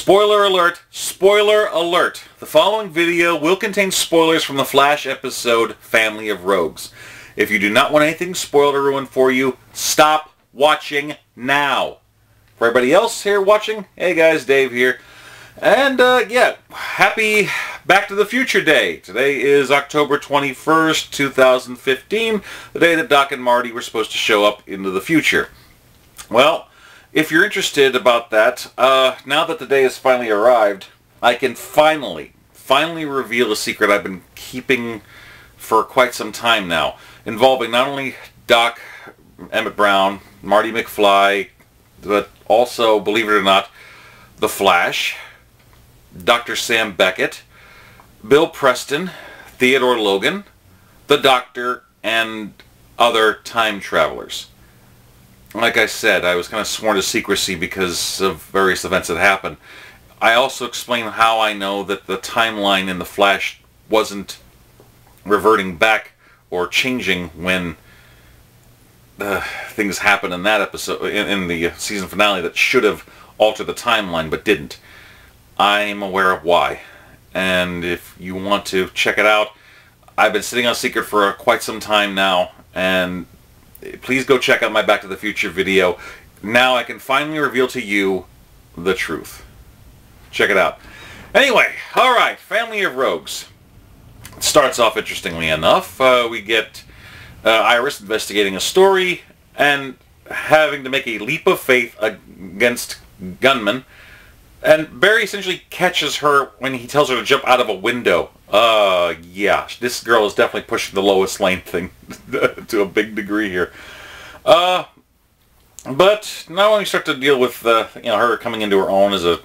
Spoiler alert, spoiler alert. The following video will contain spoilers from the Flash episode, Family of Rogues. If you do not want anything spoiled or ruined for you, stop watching now. For everybody else here watching, hey guys, Dave here. And yeah, happy Back to the Future Day. Today is October 21st, 2015, the day that Doc and Marty were supposed to show up into the future. Well, if you're interested about that, now that the day has finally arrived, I can finally reveal a secret I've been keeping for quite some time now, involving not only Doc, Emmett Brown, Marty McFly, but also, believe it or not, the Flash, Dr. Sam Beckett, Bill Preston, Theodore Logan, the Doctor, and other time travelers. Like I said, I was kind of sworn to secrecy because of various events that happened. I also explain how I know that the timeline in The Flash wasn't reverting back or changing when things happened in that episode, in the season finale, that should have altered the timeline but didn't. I'm aware of why. And if you want to check it out, I've been sitting on a secret for quite some time now, and please go check out my Back to the Future video. Now I can finally reveal to you the truth. Check it out. Anyway, alright, Family of Rogues. It starts off interestingly enough. We get Iris investigating a story and having to make a leap of faith against gunmen. And Barry essentially catches her when he tells her to jump out of a window. Yeah, this girl is definitely pushing the Lois Lane thing to a big degree here. But now when we start to deal with her coming into her own as a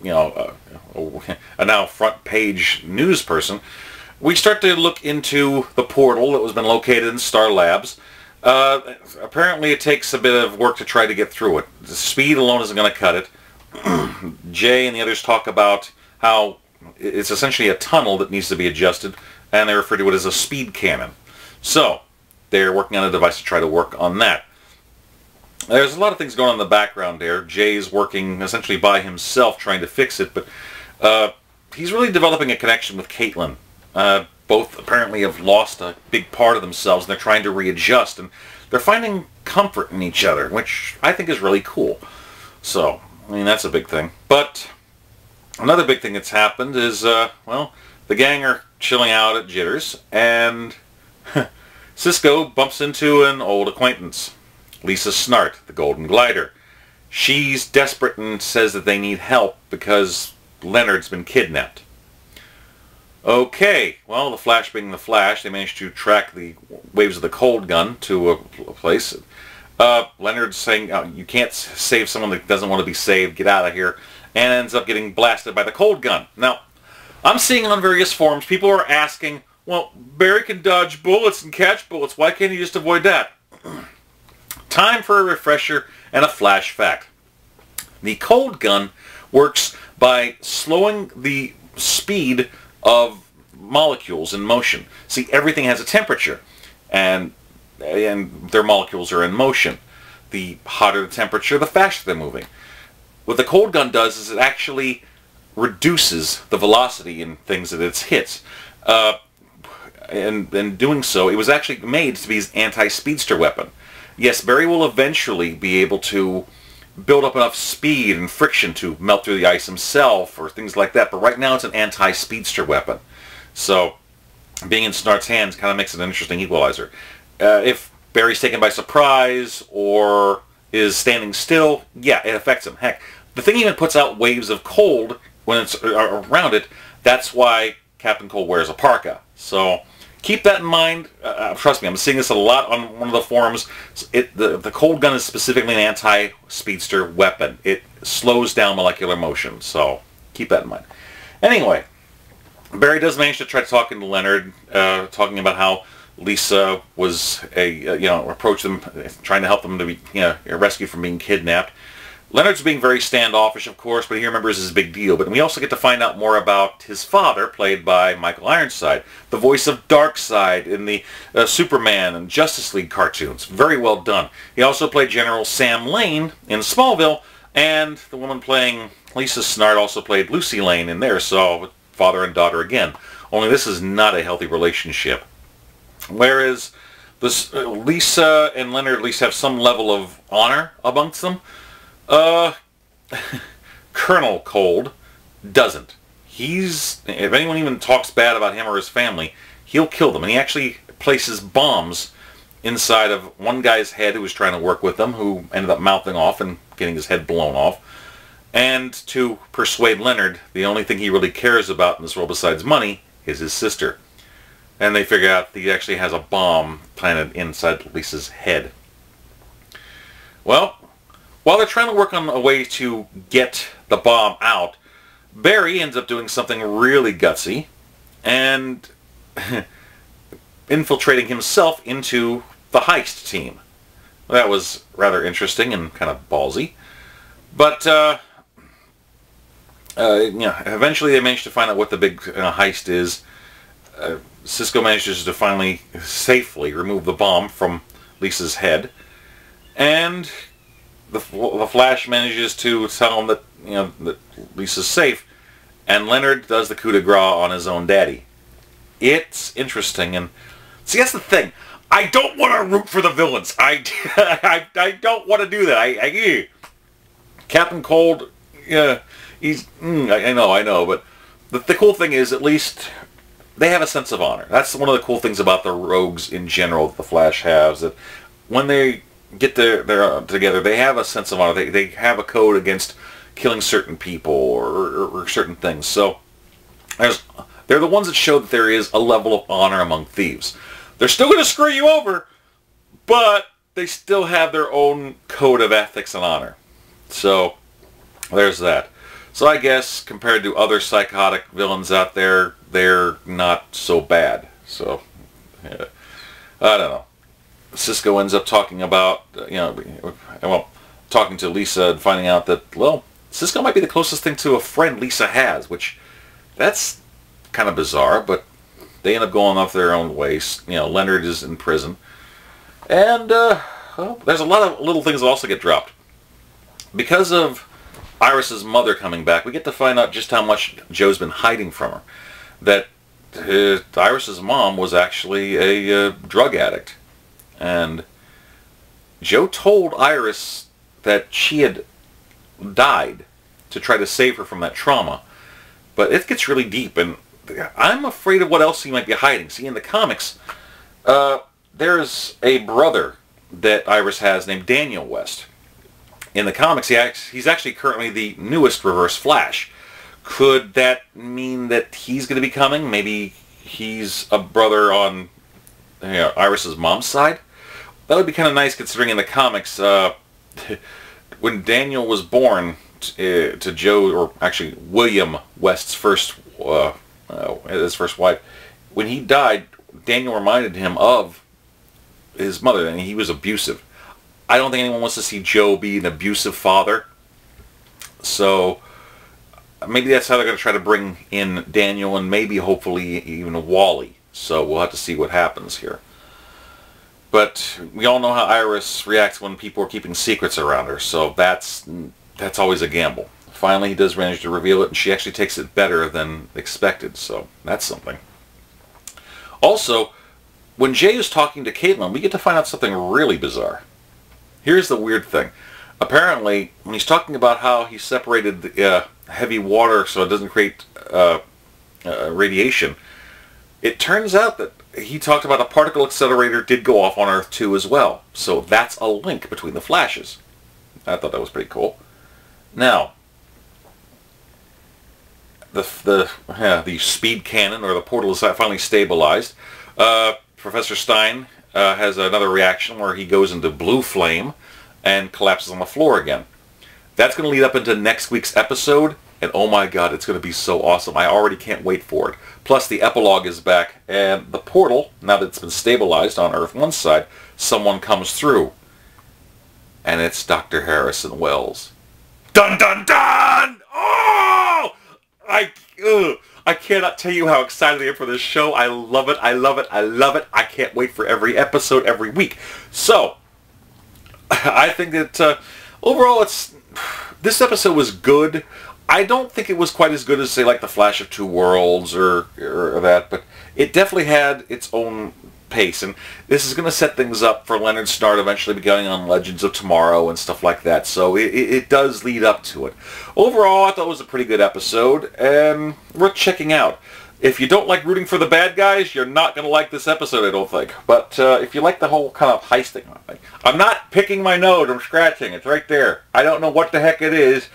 now front page news person, we start to look into the portal that was been located in Star Labs. Apparently it takes a bit of work to try to get through it. The speed alone isn't going to cut it. Jay and the others talk about how it's essentially a tunnel that needs to be adjusted, and they refer to it as a speed cannon. So they're working on a device to try to work on that. There's a lot of things going on in the background there. Jay's working essentially by himself trying to fix it, but he's really developing a connection with Caitlin. Both apparently have lost a big part of themselves, and they're trying to readjust, and they're finding comfort in each other, which I think is really cool. So I mean, that's a big thing. But another big thing that's happened is, well, the gang are chilling out at Jitters, and Cisco bumps into an old acquaintance, Lisa Snart, the Golden Glider. She's desperate and says that they need help because Leonard's been kidnapped. Okay, well, the Flash being the Flash, they managed to track the waves of the cold gun to a place. Leonard's saying, you can't save someone that doesn't want to be saved, get out of here, and ends up getting blasted by the cold gun. Now, I'm seeing on various forums, people are asking, well, Barry can dodge bullets and catch bullets, why can't he just avoid that? Time for a refresher and a Flash fact. The cold gun works by slowing the speed of molecules in motion. See, everything has a temperature, and their molecules are in motion. The hotter the temperature, the faster they're moving. What the cold gun does is it actually reduces the velocity in things that it hits. And in doing so, it was actually made to be his anti-speedster weapon. Yes, Barry will eventually be able to build up enough speed and friction to melt through the ice himself or things like that, but right now it's an anti-speedster weapon. So being in Snart's hands kind of makes it an interesting equalizer. If Barry's taken by surprise or is standing still, yeah, it affects him. Heck, the thing even puts out waves of cold when it's around it. That's why Captain Cold wears a parka. So keep that in mind. Trust me, I'm seeing this a lot on one of the forums. The cold gun is specifically an anti-speedster weapon. It slows down molecular motion, so keep that in mind. Anyway, Barry does manage to try talking to Leonard, talking about how Lisa was approached them, trying to help them to be, rescued from being kidnapped. Leonard's being very standoffish, of course, but he remembers his big deal. But we also get to find out more about his father, played by Michael Ironside, the voice of Darkseid in the Superman and Justice League cartoons. Very well done. He also played General Sam Lane in Smallville, And the woman playing Lisa Snart also played Lucy Lane in there, so father and daughter again. Only this is not a healthy relationship. Whereas this Lisa and Leonard at least have some level of honor amongst them. Colonel Cold doesn't. If anyone even talks bad about him or his family, he'll kill them. And he actually places bombs inside of one guy's head who was trying to work with them, who ended up mouthing off and getting his head blown off. And to persuade Leonard, the only thing he really cares about in this world besides money is his sister. And they figure out that he actually has a bomb planted inside Lisa's head. Well, while they're trying to work on a way to get the bomb out, Barry ends up doing something really gutsy and infiltrating himself into the heist team. That was rather interesting and kind of ballsy. But, eventually they managed to find out what the big heist is. Cisco manages to finally safely remove the bomb from Lisa's head. And the Flash manages to tell him that, that Lisa's safe. And Leonard does the coup de grace on his own daddy. It's interesting, and see, that's the thing. I don't want to root for the villains. I don't want to do that. Captain Cold, yeah, I know, but the cool thing is at least they have a sense of honor. That's one of the cool things about the rogues in general that the Flash has. That when they get their together, they have a sense of honor. They have a code against killing certain people or certain things. So they're the ones that show that there is a level of honor among thieves. They're still going to screw you over, but they still have their own code of ethics and honor. So there's that. So I guess compared to other psychotic villains out there, they're not so bad. So yeah, I don't know. Cisco ends up talking about, talking to Lisa and finding out that, well, Cisco might be the closest thing to a friend Lisa has, which that's kind of bizarre, but they end up going off their own ways. Leonard is in prison. And, well, there's a lot of little things that also get dropped. Because of Iris's mother coming back, we get to find out just how much Joe's been hiding from her. That Iris's mom was actually a drug addict. And Joe told Iris that she had died to try to save her from that trauma. But it gets really deep, and I'm afraid of what else he might be hiding. See, in the comics, there's a brother that Iris has named Daniel West. In the comics, he's actually currently the newest Reverse Flash. Could that mean that he's going to be coming? Maybe he's a brother on Iris's mom's side? That would be kind of nice, considering in the comics, when Daniel was born to Joe, or actually William West's his first wife, when he died, Daniel reminded him of his mother, and he was abusive. I don't think anyone wants to see Joe be an abusive father. So maybe that's how they're going to try to bring in Daniel, and maybe hopefully even Wally. So we'll have to see what happens here. But we all know how Iris reacts when people are keeping secrets around her, so that's always a gamble. Finally, he does manage to reveal it, and she actually takes it better than expected, so that's something. Also, when Jay is talking to Caitlin, we get to find out something really bizarre. Here's the weird thing. Apparently, when he's talking about how he separated the heavy water so it doesn't create radiation, it turns out that he talked about a particle accelerator did go off on Earth too as well. So that's a link between the Flashes. I thought that was pretty cool. Now, the speed cannon, or the portal, is finally stabilized. Professor Stein has another reaction where he goes into blue flame and collapses on the floor again. That's going to lead up into next week's episode, and oh my god, it's going to be so awesome. I already can't wait for it. Plus, the epilogue is back, and the portal, now that it's been stabilized on Earth 1's side, someone comes through. And it's Dr. Harrison Wells. Dun dun dun! Oh! I cannot tell you how excited I am for this show. I love it, I love it, I love it. I can't wait for every episode every week. So, I think that overall it's this episode was good. I don't think it was quite as good as, say, like The Flash of Two Worlds or that, but it definitely had its own pace, and this is going to set things up for Leonard Snart eventually be going on Legends of Tomorrow and stuff like that, so it does lead up to it. Overall, I thought it was a pretty good episode, and worth checking out. If you don't like rooting for the bad guys, you're not going to like this episode, I don't think. But if you like the whole kind of heist thing, I'm not picking my nose, I'm scratching. It's right there. I don't know what the heck it is.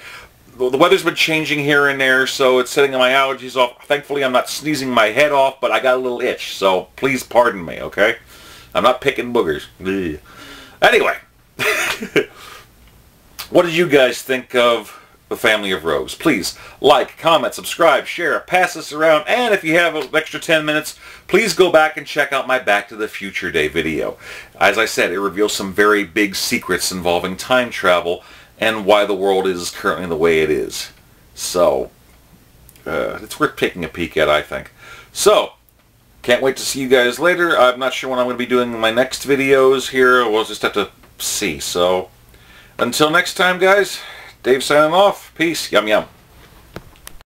The weather's been changing here and there, so it's setting my allergies off. Thankfully, I'm not sneezing my head off, but I got a little itch, so please pardon me, okay? I'm not picking boogers. Ugh. Anyway, what did you guys think of The Family of Rogues? Please like, comment, subscribe, share, pass this around, and if you have an extra 10 minutes, please go back and check out my Back to the Future Day video. As I said, it reveals some very big secrets involving time travel and why the world is currently the way it is. So, it's worth taking a peek at, I think. So, can't wait to see you guys later. I'm not sure when I'm going to be doing my next videos here. We'll just have to see. So, until next time, guys, Dave signing off. Peace. Yum, yum.